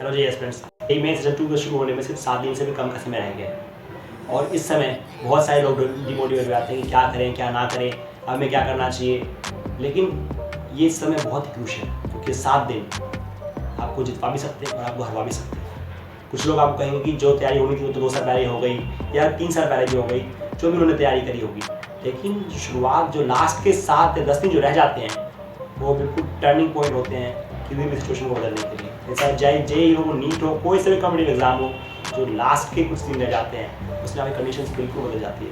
Hello जी aspirants, यही main season 2 के शुरू होने में सिर्फ 7 दिन से भी कम का समय रह गया है और इस समय बहुत सारे लोग डिमोटिवेट हो जाते हैं कि क्या करें क्या ना करें, हमें क्या करना चाहिए। लेकिन ये समय बहुत ही क्रूशियल है क्योंकि 7 दिन आपको जितवा भी सकते हैं और आपको हरवा भी सकते हैं। कुछ लोग आपको कहेंगे कि जो तैयारी होनी थी वो तो 2 साल पहले हो गई या 3 साल पहले भी हो गई, जो भी उन्होंने तैयारी करी होगी। लेकिन शुरुआत जो लास्ट के 7 या 10 दिन जो रह जाते हैं वो बिल्कुल टर्निंग पॉइंट होते हैं किसी भी सिचुएशन को बदलने के लिए। जैसा जेईई हो, नीट हो, कोई सा भी कॉम्पिटिटिव एग्जाम हो, जो लास्ट के कुछ दिन रह जाते हैं उसमें आपकी कंडीशंस बिल्कुल बदल जाती है।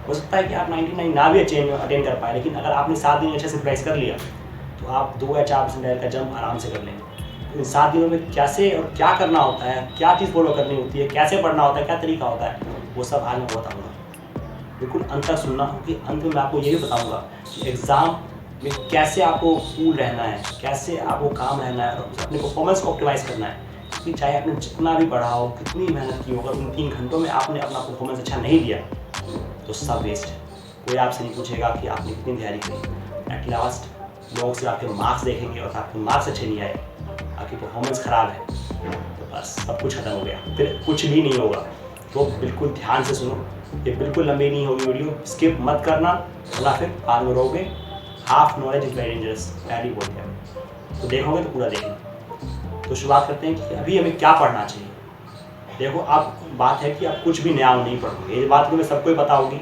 हो सकता है कि आप 99 ना भी अटेंड कर पाए, लेकिन अगर आपने 7 दिन अच्छे से प्रैक्टिस कर लिया तो आप 2 या 4% का जंप आराम से कर लेंगे। तो इन 7 दिनों में कैसे और क्या करना होता है, क्या चीज़ फॉलो करनी होती है, कैसे पढ़ना होता है, क्या तरीका होता है, वो सब आज मैं बताऊँगा। बिल्कुल अंत तक सुनना, क्योंकि अंत में मैं आपको ये भी बताऊँगा कि एग्ज़ाम में कैसे आपको कूल रहना है, कैसे आपको काम रहना है और अपने परफॉर्मेंस को ऑप्टिमाइज़ करना है। क्योंकि चाहे आपने जितना भी पढ़ा हो, कितनी मेहनत की हो, अगर उन 3 घंटों में आपने अपना परफॉर्मेंस अच्छा नहीं दिया तो सब वेस्ट है। कोई आपसे नहीं पूछेगा कि आपने कितनी तैयारी करी। एट लास्ट लोग सिर्फ आपके मार्क्स देखेंगे और आपके मार्क्स अच्छे नहीं आए, आपकी परफॉर्मेंस ख़राब है, तो बस सब कुछ खत्म हो गया, फिर कुछ भी नहीं होगा। तो बिल्कुल ध्यान से सुनो, ये बिल्कुल लंबी नहीं होगी वीडियो, स्किप मत करना वरना फिर बाद में रहोगे। Half knowledge is very dangerous, पहली बोलते हैं, तो देखोगे तो पूरा देखना। तो शुरुआत करते हैं कि अभी हमें क्या पढ़ना चाहिए। देखो, आप बात है कि आप कुछ भी नया नहीं पढ़ोगे, ये बात तुम्हें सबको ही पता होगी।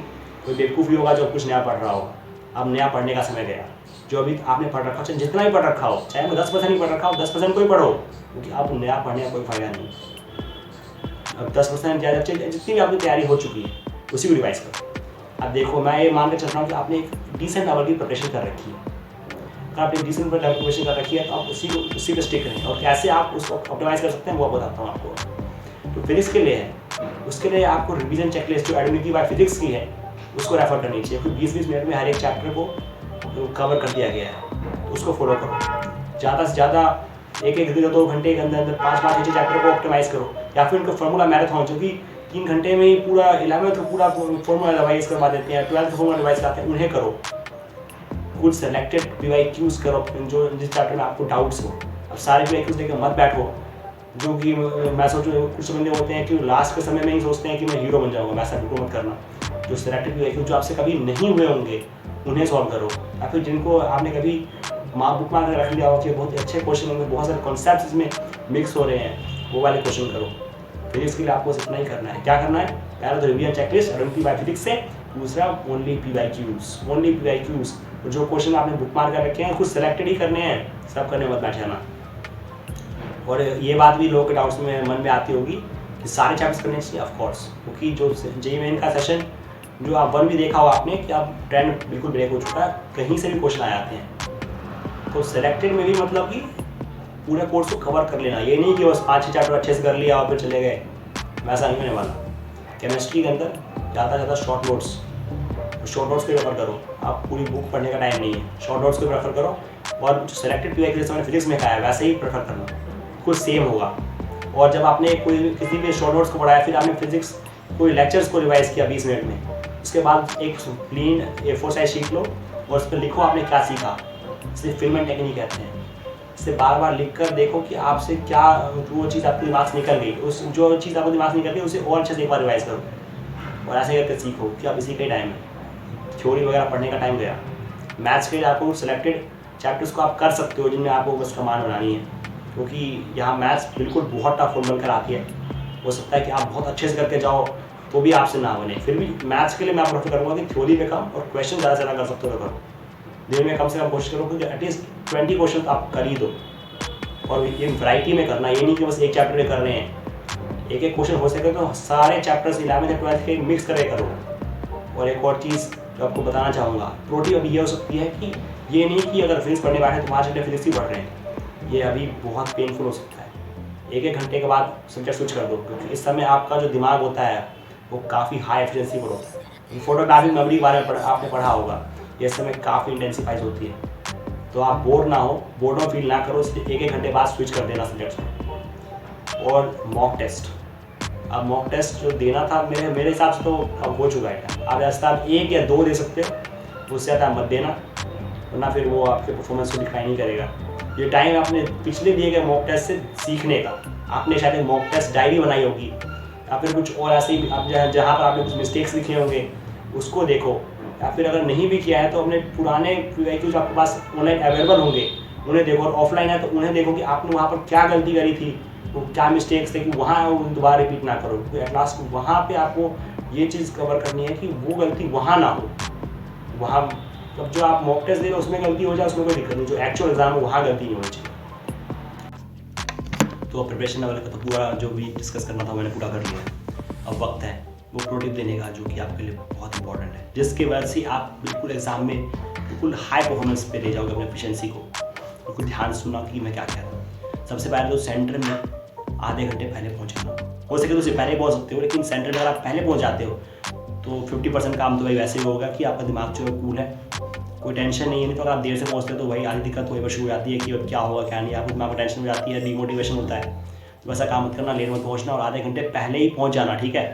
कोई बेवकूफ़ भी होगा जो कुछ नया पढ़ रहा होगा। अब नया पढ़ने का समय गया। जो अभी आपने पढ़ रखा, चाहे जितना भी पढ़ रखा हो, चाहे मैं 10% ही पढ़ रखा हो, 10% को ही पढ़ो, क्योंकि आप नया पढ़ने का कोई फ़ायदा नहीं। अब 10% ज़्यादा जितनी भी आपकी तैयारी हो चुकी है उसी को रिवाइज करो। अब देखो, मैं ये मान के चल रहा हूँ कि आपने एक डिसेंट लेवल की प्रिपरेशन कर रखी है। अगर आपने डिसेंट लेवल की प्रिपरेशन कर रखी है तो आप उसी पे स्टिक करें। और कैसे आप उसको ऑप्टिमाइज़ कर सकते हैं वो बताता हूँ आपको। तो फिजिक्स के लिए है, उसके लिए आपको रिवीजन चेकलिस्ट जो एडमिटी बाय फिजिक्स की है उसको रेफर करनी चाहिए, क्योंकि 20-20 मिनट में हर एक चैप्टर को कवर कर दिया गया है। तो उसको फॉलो करो। ज़्यादा से ज़्यादा एक 2 घंटे के अंदर 5-5 चैप्टर को ऑप्टिमाइज़ करो, या फिर उनका फॉर्मूला मैराथन, जो कि 3 घंटे में ही पूरा 11th पूरा फॉर्मूला रिवाइज करवा देते हैं, 12th फॉर्मूला रिवाइज करते हैं, उन्हें करो। कुछ सेलेक्टेड PYQs करो जो जिस चैप्टर में आपको डाउट्स हो। अब सारे PYQs लेकर मत बैठो, जो कि मैं सोचूँ कुछ बंदे होते हैं कि लास्ट के समय में ही सोचते हैं कि मैं हीरो बन जाऊँगा। वैसा बिल्कुल मत करना। जो सेलेक्टेड PYQ जो आपसे कभी नहीं हुए होंगे उन्हें सॉल्व करो, या फिर जिनको आपने कभी बुक मार्क रख लिया हो कि बहुत अच्छे क्वेश्चन होंगे, बहुत सारे कॉन्सेप्ट इसमें मिक्स हो रहे हैं, वो वाले क्वेश्चन करो। फिजिक्स के लिए आपको इतना ही करना है। क्या करना है? पहला तो रिवीजन चेकलिस्ट एडमिटी बाय फिजिक्स से, दूसरा ओनली PYQs। जो क्वेश्चन आपने बुक मार्क कर रखे हैं कुछ सेलेक्टेड ही करने हैं, सब करने मत बैठ जाना। और ये बात भी लोगों के डाउट्स में मन में आती होगी कि सारे चैप्टर्स करने चाहिए, ऑफ कोर्स, क्योंकि जो जेईई मेन का सेशन जो आप 1 भी देखा हो आपने कि अब ट्रेंड बिल्कुल ब्रेक हो चुका है, कहीं से भी क्वेश्चन आ जाते हैं। तो सेलेक्टेड में भी मतलब कि पूरे कोर्स को कवर कर लेना, ये नहीं कि बस 5-6 चैप्टर अच्छे से कर लिया और फिर चले गए, वैसा नहीं होने वाला। केमिस्ट्री के अंदर ज़्यादा से ज़्यादा शॉर्ट नोट्स पे रेफर करो। आप पूरी बुक पढ़ने का टाइम नहीं है, शॉर्ट नोट्स पे रेफर करो। और जो सेलेक्टेड PYQ जैसे मैंने फिजिक्स में कहा है वैसे ही प्रेफर करना, कुछ सेम होगा। और जब आपने किसी भी शॉर्ट नोट्स को पढ़ाया, फिर आपने फिजिक्स कोई लेक्चर्स को रिवाइज किया 20 मिनट में, उसके बाद एक प्लेन A4 साइज शीट लो और उस पर लिखो आपने क्या सीखा। इसे फिल्मेंट टेक्निक कहते हैं। इसे बार बार लिख कर देखो कि आपसे क्या वो चीज़ आपके दिमाग से निकल गई, उस जो चीज़ आपको दिमाग से निकल गई उसे और अच्छे से एक बार रिवाइज करो और ऐसे करके सीखो कि आप इसी का टाइम है। थ्योरी वगैरह पढ़ने का टाइम गया। मैथ्स के लिए आपको सेलेक्टेड चैप्टर्स को आप कर सकते हो जिनमें आपको बस कमान बनानी है, क्योंकि यहाँ मैथ्स बिल्कुल बहुत टफ फॉर्मूला कर आती है। हो सकता है कि आप बहुत अच्छे से करके जाओ तो भी आपसे ना बने। फिर भी मैथ्स के लिए मैं आपको प्रेफर करूँगा कि थ्योरी में कम और क्वेश्चन ज़्यादा से ज़्यादा कर सकते हो तो करो। दिन में कम से कम कोशिश करो कि एटलीस्ट 20 क्वेश्चन आप कर ही दो। और ये वैरायटी में करना, ये नहीं कि बस एक चैप्टर में कर रहे हैं। एक क्वेश्चन हो सके तो सारे चैप्टर्स 11th या 12th के मिक्स करके करो। और एक और चीज़ जो आपको बताना चाहूँगा, प्रोटी अभी ये हो सकती है कि ये नहीं कि अगर फिजिक्स पढ़ने बैठे तो 5 घंटे फिजिक्स ही पढ़ रहे हैं, ये अभी बहुत पेनफुल हो सकता है। 1-1 घंटे के बाद सब्जेक्ट स्विच कर दो, क्योंकि इस समय आपका जो दिमाग होता है वो काफ़ी हाई एफिशिएंसी पर होता है। फोटोग्राफिक मेमोरी के बारे में आपने पढ़ा होगा, ये समय काफ़ी इंटेंसिफाइज होती है। तो आप बोर ना हो, बोर्डम फील ना करो, इसलिए 1-1 घंटे बाद स्विच कर देना सब्जेक्ट्स में। और मॉक टेस्ट, अब मॉक टेस्ट जो देना था मेरे हिसाब से तो अब हो चुका है। आप ऐसा आप 1 या 2 दे सकते हो, उससे ज़्यादा मत देना, वरना फिर वो आपके परफॉर्मेंस को डिक्लाइन ही करेगा। ये टाइम आपने पिछले दिए गए मॉक टेस्ट से सीखने का, आपने शायद मॉक टेस्ट डायरी बनाई होगी या फिर कुछ और ऐसे ही आप जहाँ पर आपने कुछ मिस्टेक्स लिखे होंगे उसको देखो, या फिर अगर नहीं भी किया है तो अपने पुराने जो आपके पास ऑनलाइन अवेलेबल होंगे उन्हें देखो, और ऑफलाइन है तो उन्हें देखो कि आपने वहाँ पर क्या गलती करी थी, वो क्या मिस्टेक्स थे, कि वहाँ दोबारा रिपीट ना करो। तो एट लास्ट वहाँ पे आपको ये चीज़ कवर करनी है कि वो गलती वहाँ ना हो। वहाँ अब जो आप मॉक टेस्ट दे रहे हो उसमें गलती हो जाए उसमें कोई दिक्कत नहीं, जो एक्चुअल एग्जाम है वहाँ गलती नहीं होनी चाहिए। तो प्रिपरेशन लेवल का तो पूरा जो भी डिस्कस करना था मैंने पूरा कर लिया। अब वक्त है वो प्रो टिप देने का, जो कि आपके लिए बहुत इंपॉर्टेंट है, जिसके वजह से आप बिल्कुल एग्जाम में बिल्कुल हाई परफॉर्मेंस पे ले जाओगे अपने एफिशिएंसी को। बिल्कुल ध्यान सुनना कि मैं क्या कह रहा हूँ। सबसे पहले तो सेंटर में आधे घंटे पहले पहुँचना, हो सके तो उससे पहले पहुँच सकते हो, लेकिन सेंटर में अगर आप पहले पहुँच जाते हो तो 50% काम तो भाई वैसे ही होगा कि आपका दिमाग जो है कूल है, कोई टेंशन नहीं है। नहीं तो अगर आप देर से पहुँचते हो तो वही आधी दिक्कत वही पर शुरू हो जाती है कि अब क्या होगा क्या नहीं, आपको दिमाग में टेंशन हो जाती है, डिमोटिवेशन होता है। तो वैसा काम मत करना, लेट मत पहुँचना और आधे घंटे पहले ही पहुँच जाना, ठीक है,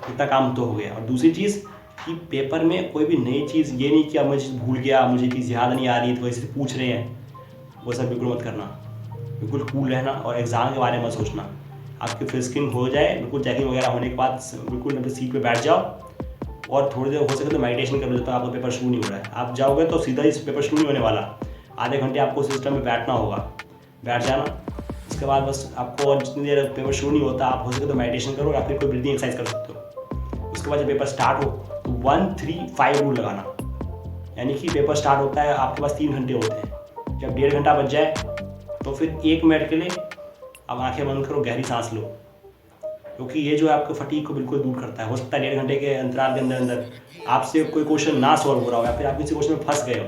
इतना काम तो हो गया। और दूसरी चीज़ कि पेपर में कोई भी नई चीज़, ये नहीं कि अब मैं चीज़ भूल गया, मुझे चीज़ याद नहीं आ रही तो वैसे पूछ रहे हैं, वो सब बिल्कुल मत करना। बिल्कुल कूल रहना और एग्ज़ाम के बारे में सोचना। आपकी फिजिकल हो जाए, बिल्कुल चेकिंग वगैरह होने के बाद बिल्कुल अपनी सीट पे बैठ जाओ और थोड़ी देर हो सके तो मेडिटेशन कर लो, जब तक आपका पेपर शुरू नहीं हो रहा है। आप जाओगे तो सीधा इस पेपर शुरू नहीं होने वाला, आधे घंटे आपको सिस्टम में बैठना होगा, बैठ जाना। उसके बाद बस आपको और जितनी देर पेपर शुरू नहीं होता आप हो सके तो मेडिटेशन करो या फिर कोई ब्रीदिंग एक्सरसाइज कर सकते हो। उसके बाद जब पेपर स्टार्ट हो तो 1-3-5 रूल लगाना, यानी कि पेपर स्टार्ट होता है, आपके पास 3 घंटे होते हैं। जब 1.5 घंटा बच जाए तो फिर 1 मिनट के लिए आप आंखें बंद करो, गहरी सांस लो, क्योंकि ये जो है आपको फटीग को बिल्कुल दूर करता है। हो सकता है 1.5 घंटे के अंतराल के अंदर आपसे कोई क्वेश्चन ना सॉल्व हो रहा हो या फिर आप किसी क्वेश्चन में फंस गए हो,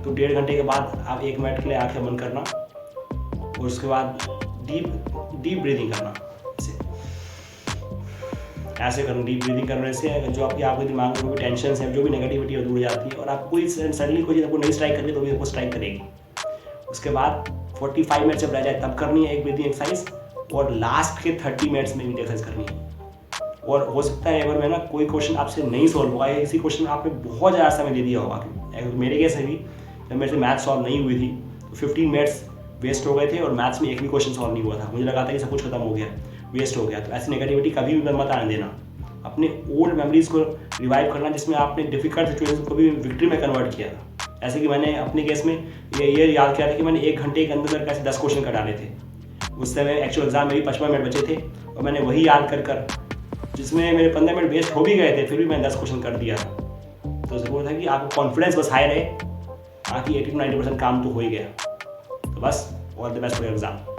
तो 1.5 घंटे के बाद आप 1 मिनट के लिए आंखें बंद करना और उसके बाद डीप ब्रीदिंग करना। ऐसे करना, डीप ब्रीदिंग करने से जो आपके दिमाग में जो भी टेंशन है, जो भी नेगेटिविटी है दूर हो जाती है और आपको कोई सडनली कोई चीज़ आपको नहीं स्ट्राइक करनी तो भी आपको स्ट्राइक करेगी। उसके बाद 45 मिनट जब रह जाए तब करनी है एक ब्रीदिंग एक्सरसाइज, और लास्ट के 30 मिनट्स में भी एक्सरसाइज करनी है। और हो सकता है अगर मैं ना कोई क्वेश्चन आपसे नहीं सॉल्व हुआ या किसी क्वेश्चन में आपने बहुत ज़्यादा समय दे दिया होगा। मेरे केस में भी जब मेरे से मैथ सॉल्व नहीं हुई थी तो 15 मिनट्स वेस्ट हो गए थे और मैथ्स में एक भी क्वेश्चन सॉल्व नहीं हुआ था, मुझे लगा था कि सब कुछ खत्म हो गया, वेस्ट हो गया। तो ऐसी नेगेटिविटी कभी भी मत आने देना, अपने ओल्ड मेमोरीज को रिवाइव करना जिसमें आपने डिफिकल्ट सिचुएशन को भी विक्ट्री में कन्वर्ट किया था। ऐसे कि मैंने अपने केस में ये याद किया था कि मैंने 1 घंटे के अंदर कैसे 10 क्वेश्चन कर डाले थे। उस समय एक्चुअल एग्जाम में भी 55 मिनट बचे थे और मैंने वही याद कर जिसमें मेरे 15 मिनट वेस्ट हो भी गए थे, फिर भी मैंने 10 क्वेश्चन कर दिया था। तो ज़रूरत है कि आपको कॉन्फिडेंस बस हाई रहे, बाकी 80-90% काम तो हो ही गया। तो बस all the best for your exam.